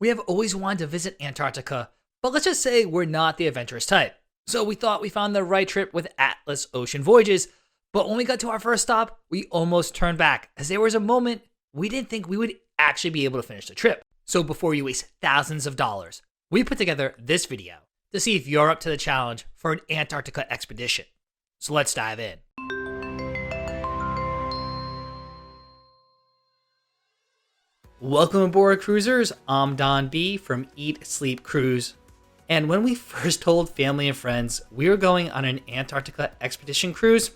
We have always wanted to visit Antarctica, but let's just say we're not the adventurous type. So we thought we found the right trip with Atlas Ocean Voyages, but when we got to our first stop, we almost turned back as there was a moment we didn't think we would actually be able to finish the trip. So before you waste thousands of dollars, we put together this video to see if you're up to the challenge for an Antarctica expedition. So let's dive in. Welcome aboard, cruisers. I'm Don B from Eat, Sleep, Cruise. And when we first told family and friends we were going on an Antarctica Expedition Cruise,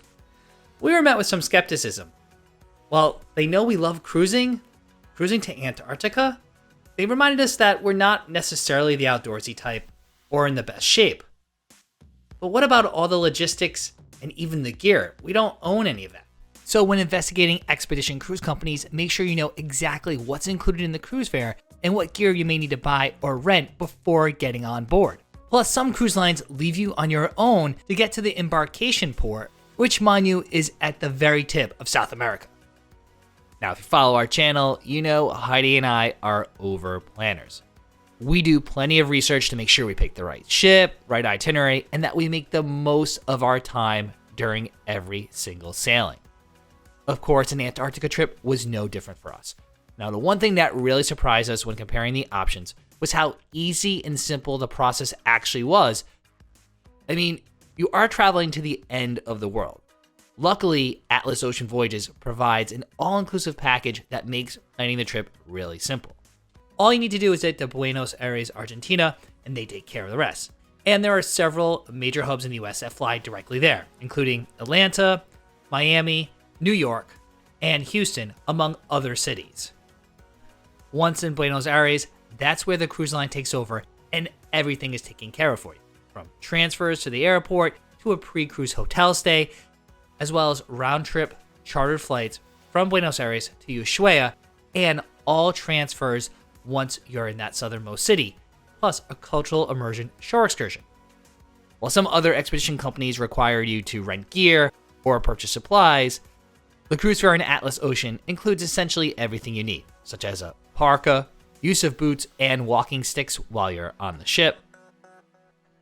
we were met with some skepticism. While they know we love cruising to Antarctica, they reminded us that we're not necessarily the outdoorsy type or in the best shape. But what about all the logistics and even the gear? We don't own any of that. So when investigating expedition cruise companies, make sure you know exactly what's included in the cruise fare and what gear you may need to buy or rent before getting on board. Plus, some cruise lines leave you on your own to get to the embarkation port, which, mind you, is at the very tip of South America. Now, if you follow our channel, you know Heidi and I are over planners. We do plenty of research to make sure we pick the right ship, right itinerary, and that we make the most of our time during every single sailing. Of course, an Antarctica trip was no different for us. Now, the one thing that really surprised us when comparing the options was how easy and simple the process actually was. I mean, you are traveling to the end of the world. Luckily, Atlas Ocean Voyages provides an all-inclusive package that makes planning the trip really simple. All you need to do is head to Buenos Aires, Argentina, and they take care of the rest. And there are several major hubs in the US that fly directly there, including Atlanta, Miami, New York, and Houston, among other cities. Once in Buenos Aires, that's where the cruise line takes over and everything is taken care of for you, from transfers to the airport to a pre-cruise hotel stay, as well as round-trip chartered flights from Buenos Aires to Ushuaia, and all transfers once you're in that southernmost city, plus a cultural immersion shore excursion. While some other expedition companies require you to rent gear or purchase supplies, the cruise fare in Atlas Ocean includes essentially everything you need, such as a parka, use of boots, and walking sticks while you're on the ship.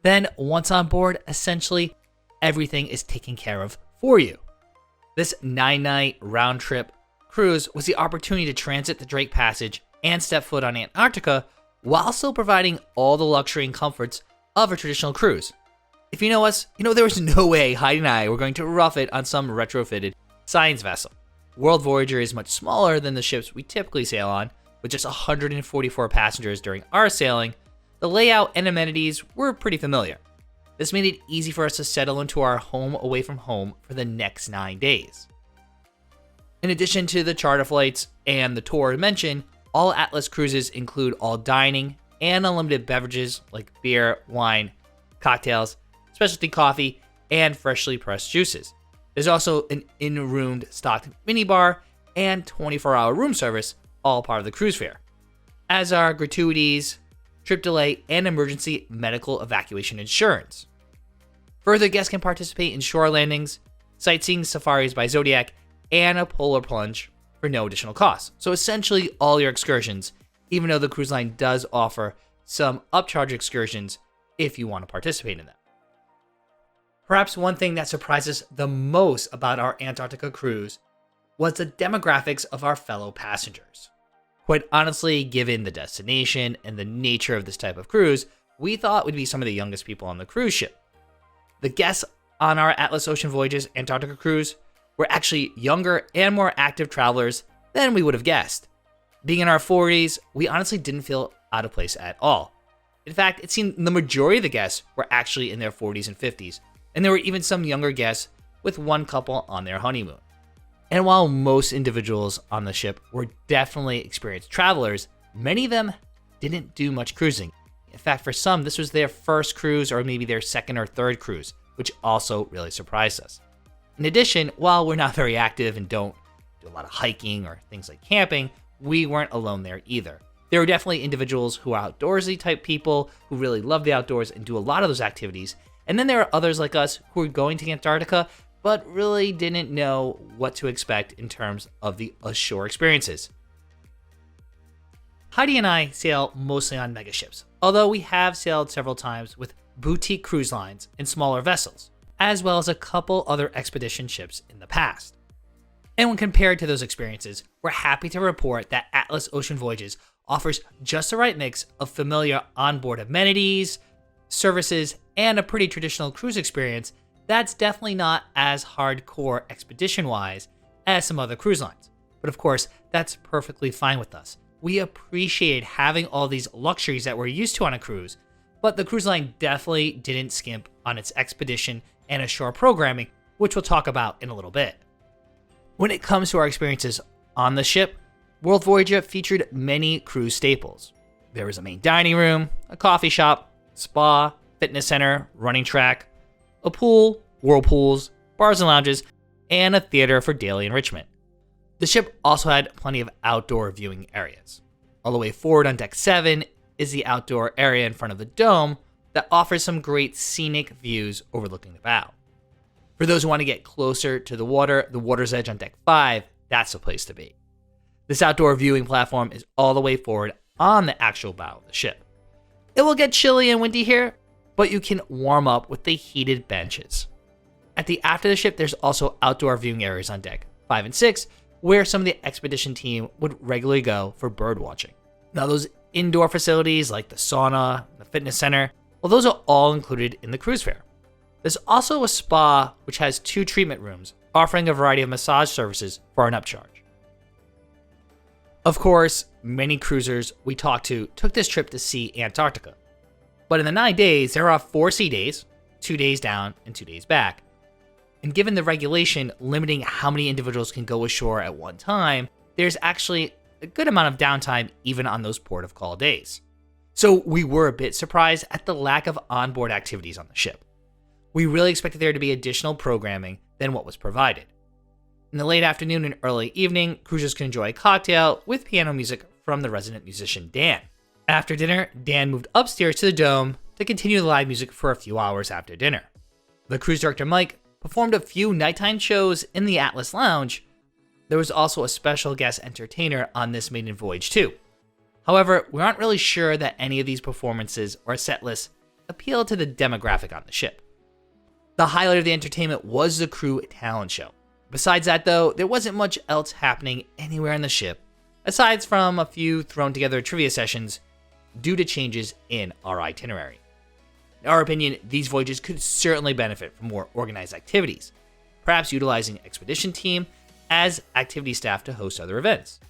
Then, once on board, essentially everything is taken care of for you. This 9-night round-trip cruise was the opportunity to transit the Drake Passage and step foot on Antarctica while still providing all the luxury and comforts of a traditional cruise. If you know us, you know there was no way Heidi and I were going to rough it on some retrofitted science vessel. World Voyager is much smaller than the ships we typically sail on, with just 144 passengers during our sailing. The layout and amenities were pretty familiar. This made it easy for us to settle into our home away from home for the next 9 days. In addition to the charter flights and the tour mentioned, all Atlas cruises include all dining and unlimited beverages like beer, wine, cocktails, specialty coffee, and freshly pressed juices. There's also an in-room stocked minibar and 24-hour room service, all part of the cruise fare, as are gratuities, trip delay, and emergency medical evacuation insurance. Further, guests can participate in shore landings, sightseeing safaris by Zodiac, and a polar plunge for no additional cost. So essentially all your excursions, even though the cruise line does offer some upcharge excursions if you want to participate in them. Perhaps one thing that surprised us the most about our Antarctica cruise was the demographics of our fellow passengers. Quite honestly, given the destination and the nature of this type of cruise, we thought would be some of the youngest people on the cruise ship. The guests on our Atlas Ocean Voyages Antarctica cruise were actually younger and more active travelers than we would have guessed. Being in our 40s, we honestly didn't feel out of place at all. In fact, it seemed the majority of the guests were actually in their 40s and 50s, and there were even some younger guests with one couple on their honeymoon. And while most individuals on the ship were definitely experienced travelers, many of them didn't do much cruising. In fact, for some, this was their first cruise or maybe their second or third cruise, which also really surprised us. In addition, while we're not very active and don't do a lot of hiking or things like camping, we weren't alone there either. There were definitely individuals who are outdoorsy type people who really love the outdoors and do a lot of those activities. And then there are others like us who are going to Antarctica but really didn't know what to expect in terms of the ashore experiences. Heidi and I sail mostly on megaships, although we have sailed several times with boutique cruise lines and smaller vessels, as well as a couple other expedition ships in the past. And when compared to those experiences, we're happy to report that Atlas Ocean Voyages offers just the right mix of familiar onboard amenities, services, and a pretty traditional cruise experience that's definitely not as hardcore expedition-wise as some other cruise lines. But of course, that's perfectly fine with us. We appreciate having all these luxuries that we're used to on a cruise, but the cruise line definitely didn't skimp on its expedition and ashore programming, which we'll talk about in a little bit. When it comes to our experiences on the ship, World Voyager featured many cruise staples. There was a main dining room, a coffee shop, spa, fitness center, running track, a pool, whirlpools, bars and lounges, and a theater for daily enrichment. The ship also had plenty of outdoor viewing areas. All the way forward on Deck 7 is the outdoor area in front of the dome that offers some great scenic views overlooking the bow. For those who want to get closer to the water's edge on Deck 5, that's the place to be. This outdoor viewing platform is all the way forward on the actual bow of the ship. It will get chilly and windy here, but you can warm up with the heated benches. At the aft of the ship, there's also outdoor viewing areas on Deck 5 and 6, where some of the expedition team would regularly go for bird watching. Now, those indoor facilities like the sauna, the fitness center, well, those are all included in the cruise fare. There's also a spa which has 2 treatment rooms, offering a variety of massage services for an upcharge. Of course, many cruisers we talked to took this trip to see Antarctica. But in the 9 days, there are 4 sea days, 2 days down and 2 days back. And given the regulation limiting how many individuals can go ashore at one time, there's actually a good amount of downtime even on those port of call days. So we were a bit surprised at the lack of onboard activities on the ship. We really expected there to be additional programming than what was provided. In the late afternoon and early evening, cruisers can enjoy a cocktail with piano music from the resident musician Dan. After dinner, Dan moved upstairs to the dome to continue the live music for a few hours after dinner. The cruise director, Mike, performed a few nighttime shows in the Atlas Lounge. There was also a special guest entertainer on this maiden voyage too. However, we aren't really sure that any of these performances or set lists appeal to the demographic on the ship. The highlight of the entertainment was the crew talent show. Besides that though, there wasn't much else happening anywhere on the ship, aside from a few thrown together trivia sessions due to changes in our itinerary. In our opinion, these voyages could certainly benefit from more organized activities, perhaps utilizing expedition team as activity staff to host other events.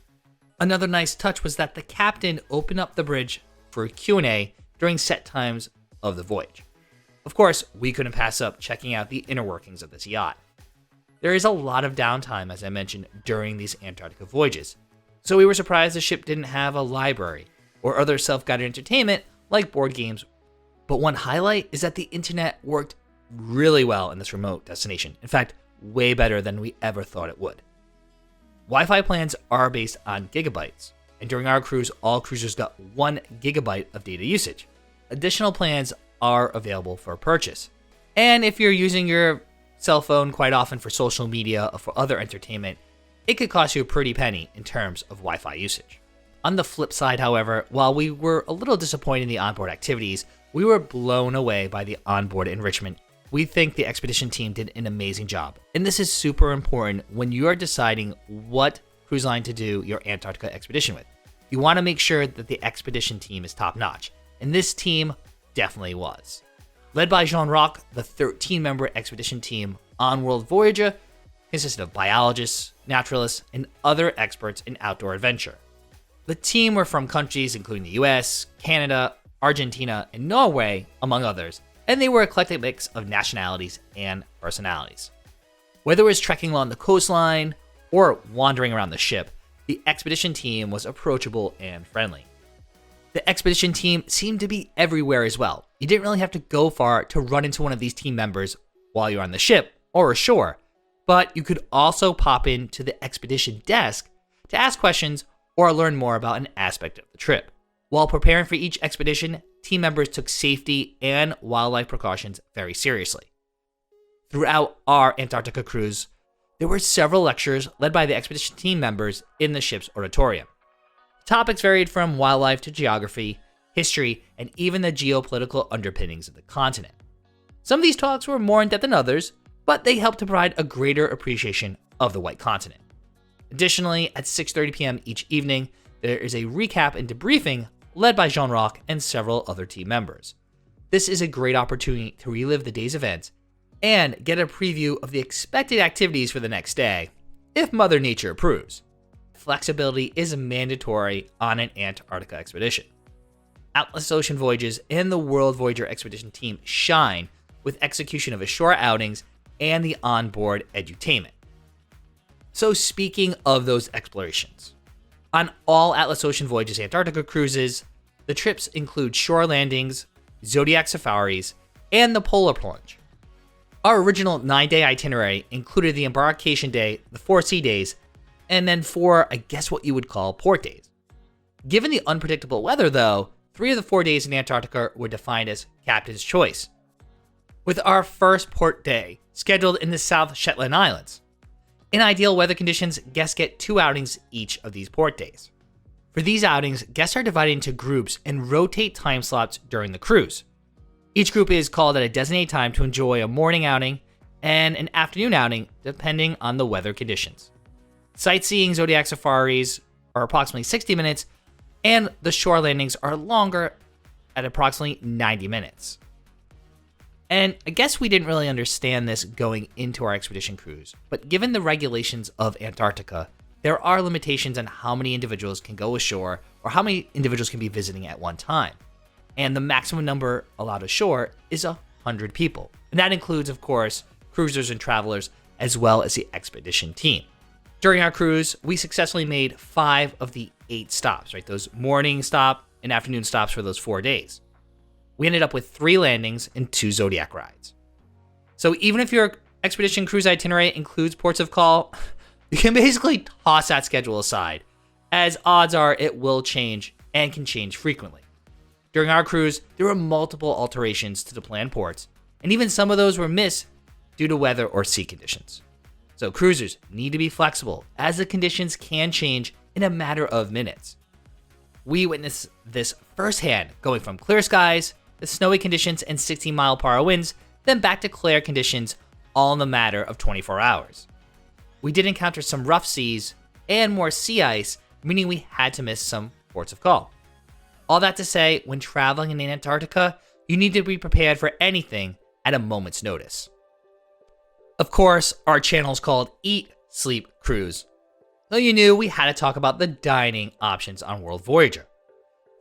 Another nice touch was that the captain opened up the bridge for a Q&A during set times of the voyage. Of course, we couldn't pass up checking out the inner workings of this yacht. There is a lot of downtime, as I mentioned, during these Antarctica voyages, so we were surprised the ship didn't have a library or other self-guided entertainment like board games. But one highlight is that the internet worked really well in this remote destination. In fact, way better than we ever thought it would. Wi-Fi plans are based on gigabytes, and during our cruise, all cruisers got 1 gigabyte of data usage. Additional plans are available for purchase. And if you're using your cell phone quite often for social media or for other entertainment, it could cost you a pretty penny in terms of Wi-Fi usage. On the flip side, however, while we were a little disappointed in the onboard activities, we were blown away by the onboard enrichment. We think the expedition team did an amazing job, and this is super important when you are deciding what cruise line to do your Antarctica expedition with. You want to make sure that the expedition team is top-notch, and this team definitely was. Led by Jean-Roch, the 13-member expedition team on World Voyager consisted of biologists, naturalists, and other experts in outdoor adventure. The team were from countries including the US, Canada, Argentina, and Norway, among others, and they were an eclectic mix of nationalities and personalities. Whether it was trekking along the coastline or wandering around the ship, the expedition team was approachable and friendly. The expedition team seemed to be everywhere as well. You didn't really have to go far to run into one of these team members while you're on the ship or ashore, but you could also pop into the expedition desk to ask questions or learn more about an aspect of the trip. While preparing for each expedition, team members took safety and wildlife precautions very seriously. Throughout our Antarctica cruise, there were several lectures led by the expedition team members in the ship's auditorium. Topics varied from wildlife to geography, history, and even the geopolitical underpinnings of the continent. Some of these talks were more in-depth than others, but they helped to provide a greater appreciation of the White Continent. Additionally, at 6:30 p.m. each evening, there is a recap and debriefing led by Jean-Roch and several other team members. This is a great opportunity to relive the day's events and get a preview of the expected activities for the next day, if Mother Nature approves. Flexibility is mandatory on an Antarctica expedition. Atlas Ocean Voyages and the World Voyager Expedition team shine with execution of ashore outings and the onboard edutainment. So speaking of those explorations, on all Atlas Ocean Voyages Antarctica cruises, the trips include shore landings, Zodiac safaris, and the polar plunge. Our original 9-day itinerary included the embarkation day, the 4 sea days, and then 4, I guess what you would call port days. Given the unpredictable weather though, 3 of the 4 days in Antarctica were defined as captain's choice, with our first port day scheduled in the South Shetland Islands. In ideal weather conditions, guests get 2 outings each of these port days. For these outings, guests are divided into groups and rotate time slots during the cruise. Each group is called at a designated time to enjoy a morning outing and an afternoon outing depending on the weather conditions. Sightseeing Zodiac safaris are approximately 60 minutes, and the shore landings are longer at approximately 90 minutes. And I guess we didn't really understand this going into our expedition cruise, but given the regulations of Antarctica, there are limitations on how many individuals can go ashore or how many individuals can be visiting at one time. And the maximum number allowed ashore is 100 people. And that includes, of course, cruisers and travelers, as well as the expedition team. During our cruise, we successfully made 5 of the 8 stops, right? Those morning stop and afternoon stops for those 4 days. We ended up with 3 landings and 2 Zodiac rides. So even if your expedition cruise itinerary includes ports of call, you can basically toss that schedule aside, as odds are it will change and can change frequently. During our cruise, there were multiple alterations to the planned ports, and even some of those were missed due to weather or sea conditions. So cruisers need to be flexible, as the conditions can change in a matter of minutes. We witnessed this firsthand, going from clear skies to snowy conditions and 16-mile-per-hour winds, then back to clear conditions, all in the matter of 24 hours. We did encounter some rough seas and more sea ice, meaning we had to miss some ports of call. All that to say, when traveling in Antarctica, you need to be prepared for anything at a moment's notice. Of course, our channel is called Eat, Sleep, Cruise, so you knew we had to talk about the dining options on World Voyager.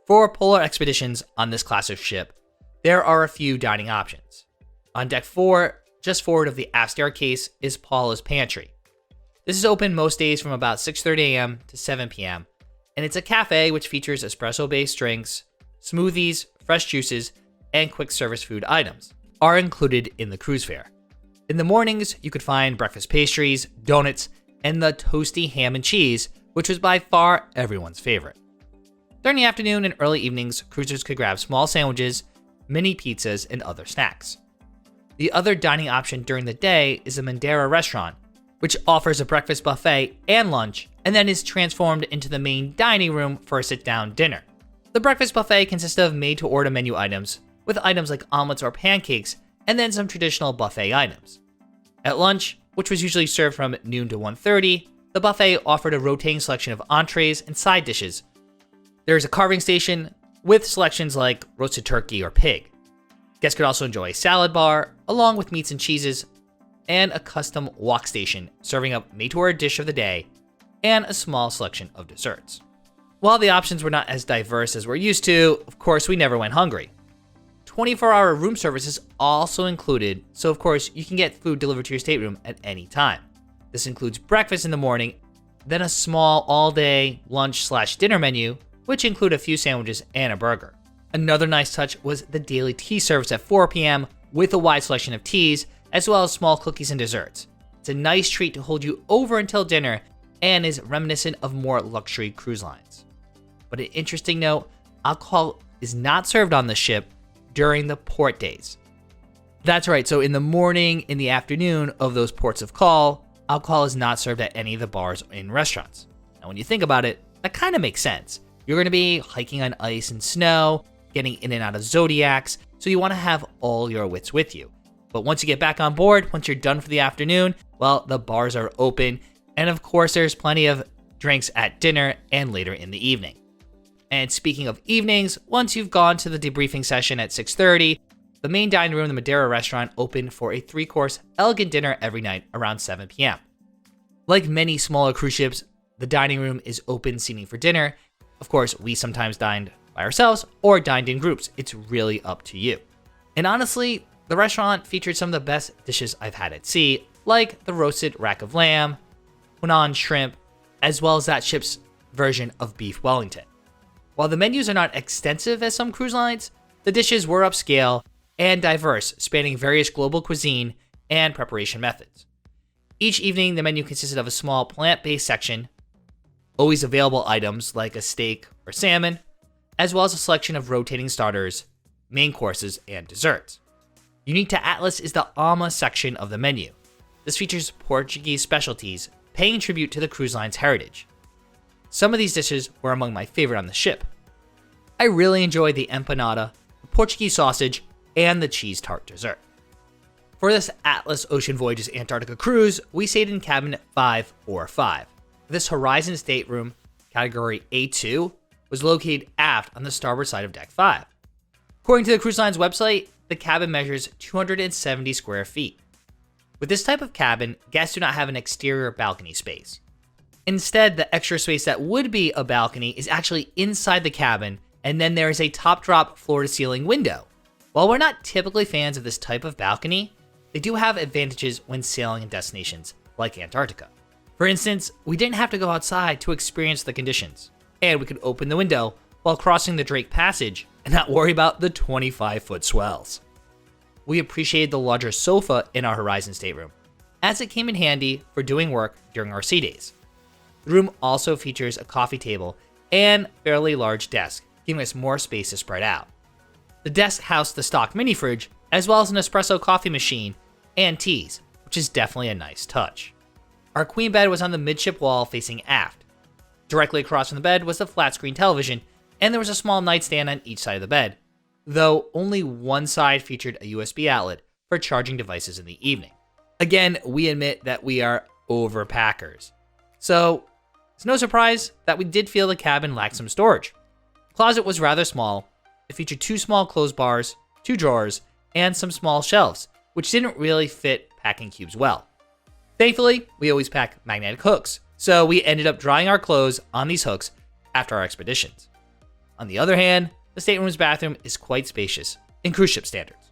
For polar expeditions on this class of ship, there are a few dining options. On deck 4, just forward of the aft staircase, is Paula's Pantry. This is open most days from about 6:30 a.m. to 7 p.m., and it's a cafe which features espresso-based drinks, smoothies, fresh juices, and quick service food items are included in the cruise fare. In the mornings, you could find breakfast pastries, donuts, and the toasty ham and cheese, which was by far everyone's favorite. During the afternoon and early evenings, cruisers could grab small sandwiches, mini pizzas, and other snacks. The other dining option during the day is the Mandara restaurant, which offers a breakfast buffet and lunch, and then is transformed into the main dining room for a sit-down dinner. The breakfast buffet consists of made-to-order menu items, with items like omelets or pancakes, and then some traditional buffet items. At lunch, which was usually served from noon to 1:30, the buffet offered a rotating selection of entrees and side dishes. There's a carving station with selections like roasted turkey or pig. Guests could also enjoy a salad bar, along with meats and cheeses, and a custom wok station serving up made-to-order dish of the day, and a small selection of desserts. While the options were not as diverse as we're used to, of course, we never went hungry. 24-hour room service is also included, so of course, you can get food delivered to your stateroom at any time. This includes breakfast in the morning, then a small all-day lunch/dinner menu, which include a few sandwiches and a burger. Another nice touch was the daily tea service at 4 p.m. with a wide selection of teas, as well as small cookies and desserts. It's a nice treat to hold you over until dinner and is reminiscent of more luxury cruise lines. But an interesting note, alcohol is not served on the ship during the port days. That's right, so in the morning, in the afternoon of those ports of call, alcohol is not served at any of the bars in restaurants. Now when you think about it, that kind of makes sense. You're going to be hiking on ice and snow, getting in and out of Zodiacs, so you want to have all your wits with you. But once you get back on board, once you're done for the afternoon, well, the bars are open, and of course there's plenty of drinks at dinner and later in the evening. And speaking of evenings, once you've gone to the debriefing session at 6:30, the main dining room, the Madeira restaurant, opened for a 3-course elegant dinner every night around 7 p.m. Like many smaller cruise ships, the dining room is open seating for dinner. Of course, we sometimes dined by ourselves or dined in groups. It's really up to you. And honestly, the restaurant featured some of the best dishes I've had at sea, like the roasted rack of lamb, Hunan shrimp, as well as that ship's version of beef Wellington. While the menus are not extensive as some cruise lines, the dishes were upscale and diverse, spanning various global cuisine and preparation methods. Each evening, the menu consisted of a small plant-based section, always available items like a steak or salmon, as well as a selection of rotating starters, main courses, and desserts. Unique to Atlas is the Alma section of the menu. This features Portuguese specialties, paying tribute to the cruise line's heritage. Some of these dishes were among my favorite on the ship. I really enjoyed the empanada, the Portuguese sausage, and the cheese tart dessert. For this Atlas Ocean Voyages Antarctica cruise, we stayed in cabin 545. This Horizon Stateroom, category A2, was located aft on the starboard side of deck 5. According to the cruise line's website, the cabin measures 270 square feet. With this type of cabin, guests do not have an exterior balcony space. Instead, the extra space that would be a balcony is actually inside the cabin, and then there is a top-drop floor-to-ceiling window. While we're not typically fans of this type of balcony, they do have advantages when sailing in destinations like Antarctica. For instance, we didn't have to go outside to experience the conditions, and we could open the window while crossing the Drake Passage and not worry about the 25-foot swells. We appreciated the larger sofa in our Horizon stateroom, as it came in handy for doing work during our sea days. The room also features a coffee table and fairly large desk, giving us more space to spread out. The desk housed the stock mini fridge, as well as an espresso coffee machine and teas, which is definitely a nice touch. Our queen bed was on the midship wall facing aft. Directly across from the bed was the flat screen television, and there was a small nightstand on each side of the bed, though only one side featured a USB outlet for charging devices in the evening. Again, we admit that we are overpackers, so it's no surprise that we did feel the cabin lacked some storage. The closet was rather small. It featured 2 small clothes bars, 2 drawers, and some small shelves, which didn't really fit packing cubes well. Thankfully, we always pack magnetic hooks, so we ended up drying our clothes on these hooks after our expeditions. On the other hand, the stateroom's bathroom is quite spacious in cruise ship standards.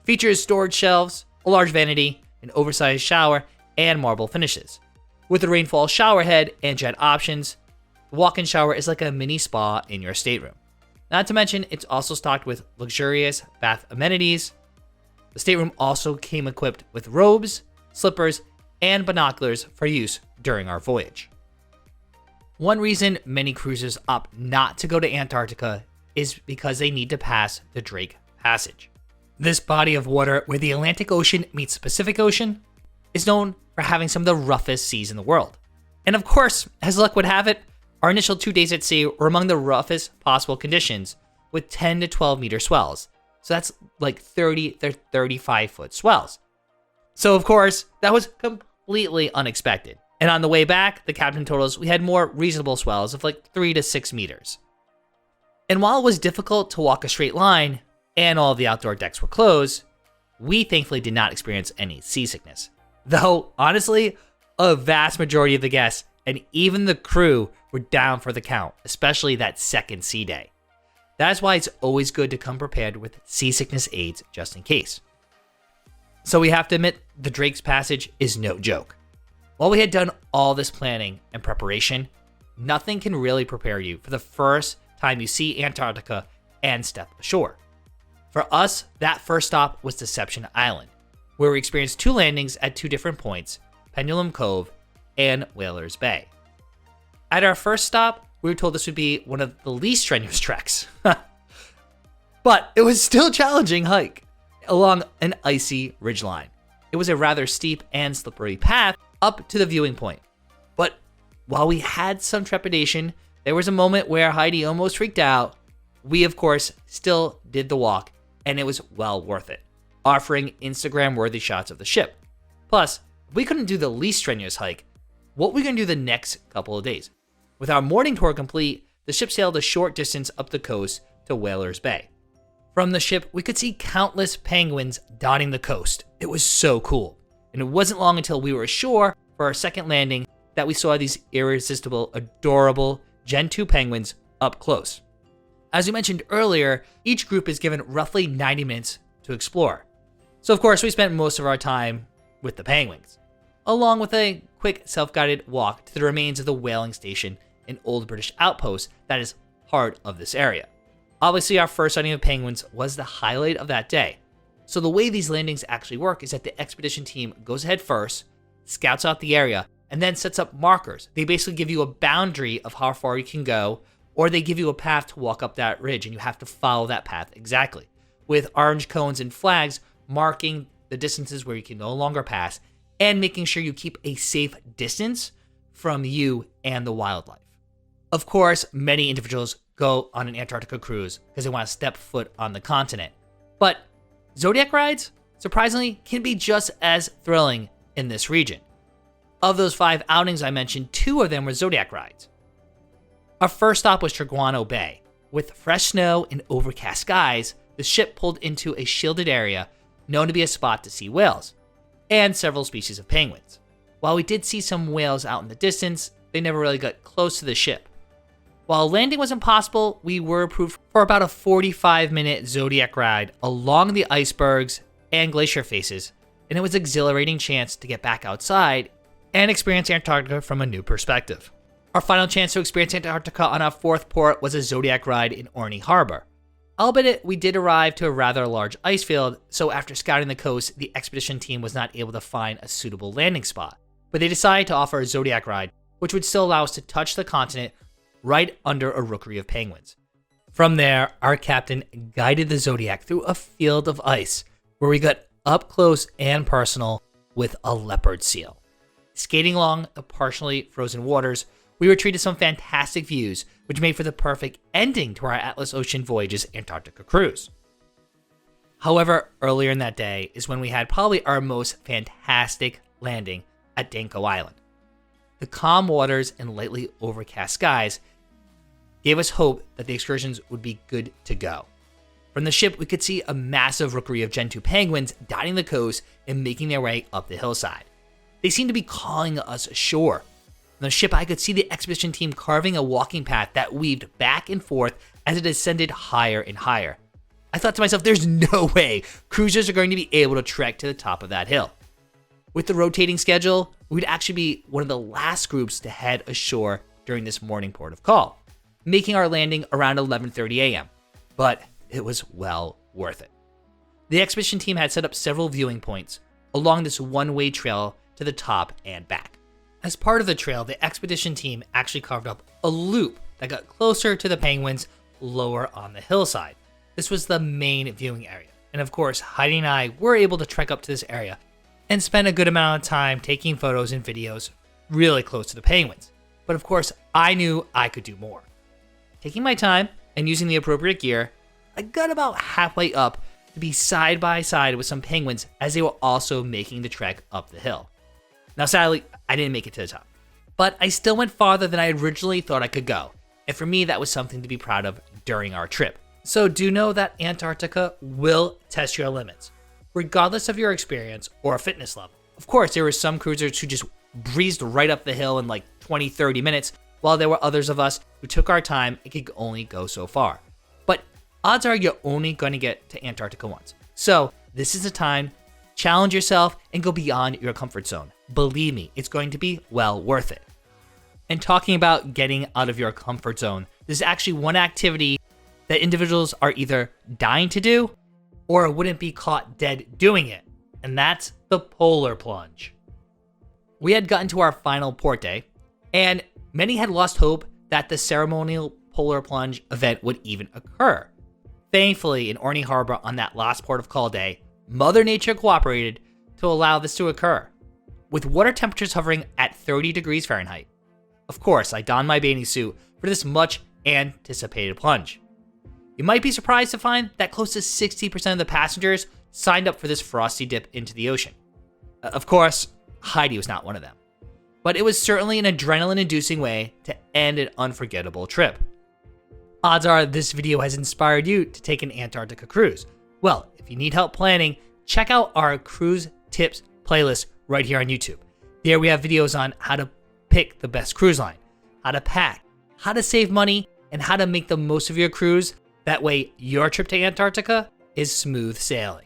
It features storage shelves, a large vanity, an oversized shower, and marble finishes. With a rainfall shower head and jet options, the walk-in shower is like a mini spa in your stateroom. Not to mention, it's also stocked with luxurious bath amenities. The stateroom also came equipped with robes, slippers, and binoculars for use during our voyage. One reason many cruisers opt not to go to Antarctica is because they need to pass the Drake Passage. This body of water where the Atlantic Ocean meets the Pacific Ocean is known for having some of the roughest seas in the world. And of course, as luck would have it, our initial 2 days at sea were among the roughest possible conditions with 10 to 12 meter swells. So that's like 30 to 35 foot swells. So of course, that was completely unexpected. And on the way back, the captain told us we had more reasonable swells of like 3 to 6 meters. And while it was difficult to walk a straight line and all of the outdoor decks were closed, we thankfully did not experience any seasickness. Though, honestly, a vast majority of the guests and even the crew were down for the count, especially that second sea day. That's why it's always good to come prepared with seasickness aids just in case. So we have to admit, the Drake's Passage is no joke. While we had done all this planning and preparation, nothing can really prepare you for the first time you see Antarctica and step ashore. For us, that first stop was Deception Island, where we experienced 2 landings at 2 different points, Pendulum Cove and Whalers Bay. At our first stop, we were told this would be one of the least strenuous treks. But it was still a challenging hike along an icy ridgeline. It was a rather steep and slippery path up to the viewing point. But while we had some trepidation, There was a moment where Heidi almost freaked out. We, of course, still did the walk, and it was well worth it, offering Instagram-worthy shots of the ship. Plus, we couldn't do the least strenuous hike. What we're going to do the next couple of days? With our morning tour complete, the ship sailed a short distance up the coast to Whalers Bay. From the ship, we could see countless penguins dotting the coast. It was so cool. And it wasn't long until we were ashore for our second landing that we saw these irresistible, adorable Gen 2 penguins up close. As we mentioned earlier, each group is given roughly 90 minutes to explore. So of course, we spent most of our time with the penguins, along with a quick self-guided walk to the remains of the whaling station, an old British outpost that is part of this area. Obviously, our first sighting of penguins was the highlight of that day. So the way these landings actually work is that the expedition team goes ahead first, scouts out the area, and then sets up markers. They basically give you a boundary of how far you can go, or they give you a path to walk up that ridge, and you have to follow that path exactly, with orange cones and flags marking the distances where you can no longer pass, and making sure you keep a safe distance from you and the wildlife. Of course, many individuals go on an Antarctica cruise because they want to step foot on the continent. But Zodiac rides, surprisingly, can be just as thrilling in this region. Of those 5 outings I mentioned, 2 of them were Zodiac rides. Our first stop was Triguano Bay. With fresh snow and overcast skies, the ship pulled into a shielded area known to be a spot to see whales, and several species of penguins. While we did see some whales out in the distance, they never really got close to the ship. While landing was impossible, we were approved for about a 45-minute Zodiac ride along the icebergs and glacier faces, and it was an exhilarating chance to get back outside and experience Antarctica from a new perspective. Our final chance to experience Antarctica on our 4th port was a Zodiac ride in Orkney Harbor. Albeit we did arrive to a rather large ice field, so after scouting the coast, the expedition team was not able to find a suitable landing spot. But they decided to offer a Zodiac ride, which would still allow us to touch the continent right under a rookery of penguins. From there, our captain guided the Zodiac through a field of ice, where we got up close and personal with a leopard seal. Skating along the partially frozen waters, we were treated to some fantastic views, which made for the perfect ending to our Atlas Ocean Voyages Antarctica cruise. However, earlier in that day is when we had probably our most fantastic landing at Danko Island. The calm waters and lightly overcast skies gave us hope that the excursions would be good to go. From the ship, we could see a massive rookery of Gen 2 penguins dotting the coast and making their way up the hillside. They seemed to be calling us ashore. From the ship, I could see the expedition team carving a walking path that weaved back and forth as it ascended higher and higher. I thought to myself, there's no way cruisers are going to be able to trek to the top of that hill. With the rotating schedule, we'd actually be one of the last groups to head ashore during this morning port of call, making our landing around 11:30 a.m. But it was well worth it. The expedition team had set up several viewing points along this one-way trail to the top and back. As part of the trail, the expedition team actually carved up a loop that got closer to the penguins lower on the hillside. This was the main viewing area. And of course, Heidi and I were able to trek up to this area and spend a good amount of time taking photos and videos really close to the penguins. But of course, I knew I could do more. Taking my time and using the appropriate gear, I got about halfway up to be side by side with some penguins as they were also making the trek up the hill. Now sadly, I didn't make it to the top, but I still went farther than I originally thought I could go. And for me, that was something to be proud of during our trip. So do know that Antarctica will test your limits, regardless of your experience or fitness level. Of course, there were some cruisers who just breezed right up the hill in like 20, 30 minutes, while there were others of us who took our time and could only go so far. But odds are you're only going to get to Antarctica once. So this is the time, challenge yourself and go beyond your comfort zone. Believe me, it's going to be well worth it. And talking about getting out of your comfort zone, this is actually one activity that individuals are either dying to do or wouldn't be caught dead doing it, and that's the polar plunge. We had gotten to our final port day, and many had lost hope that the ceremonial polar plunge event would even occur. Thankfully, in Orkney Harbor on that last port of call day, Mother Nature cooperated to allow this to occur. With water temperatures hovering at 30 degrees Fahrenheit, Of course, I donned my bathing suit for this much anticipated plunge. You might be surprised to find that close to 60% of the passengers signed up for this frosty dip into the ocean. Of course, Heidi was not one of them, but it was certainly an adrenaline-inducing way to end an unforgettable trip. Odds are this video has inspired you to take an Antarctica cruise. Well, if you need help planning, check out our cruise tips playlist right here on YouTube. There we have videos on how to pick the best cruise line, how to pack, how to save money, and how to make the most of your cruise. That way, your trip to Antarctica is smooth sailing.